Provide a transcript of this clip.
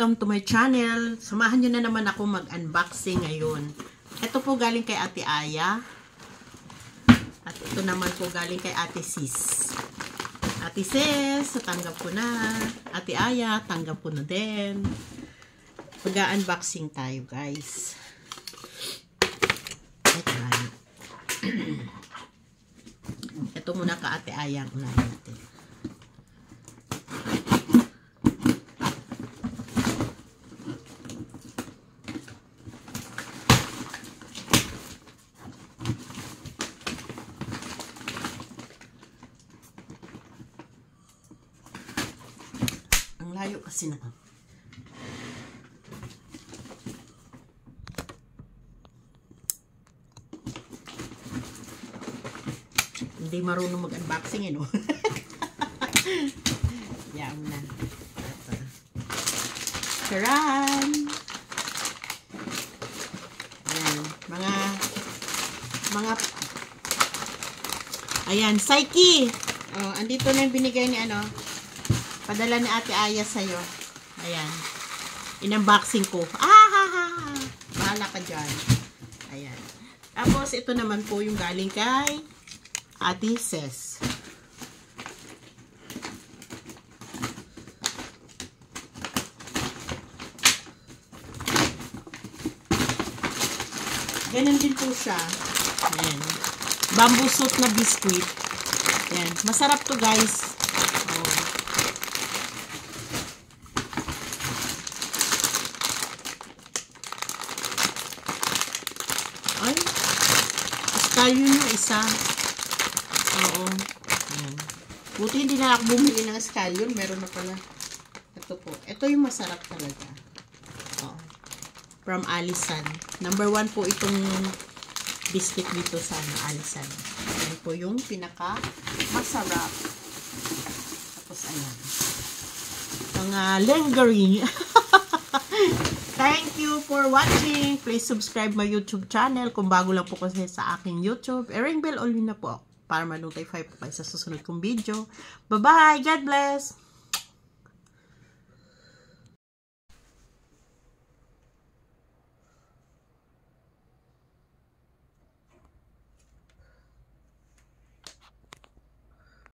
welcome to my channel. Samahan nyo na naman ako mag-unboxing ngayon. Ito po galing kay Ate Aya. At ito naman po galing kay Ate Sis. Ate Sis, tanggap ko na. Ate Aya, tanggap ko na din. Mag-unboxing tayo, guys. Ito muna ka Ate Aya ang unahin natin. Ang layo kasi na. Hindi marunong mag-unboxing, no? Yan na. Ito. Charan! Ayan. Ayan, Psyche! Oh, andito na yung binigay ni padala ni Ate Aya sa'yo. Ayan. In-unboxing ko. Bahala ka dyan. Ayan. Tapos, ito naman po yung galing kay Ate Sis. Ganun din po siya. Ayan. Bamboo suit na biscuit. Ayan. Masarap to, guys. Oh. Ay. Scallion yung isa. Oo. Ayan. Buti hindi na ako bumili ng scallion. Meron na pala. Ito po. Ito yung masarap talaga. Oo. From Alisan. Number 1 po itong biscuit dito sa Alisan. Ayan po yung pinaka masarap. Tapos ayan. Mga lingering. Thank you for watching. Please subscribe my YouTube channel. Kung bago lang po kasi sa aking YouTube, ring bell all yun na po para ma-notify po kayo sa susunod kong video. Bye-bye! God bless!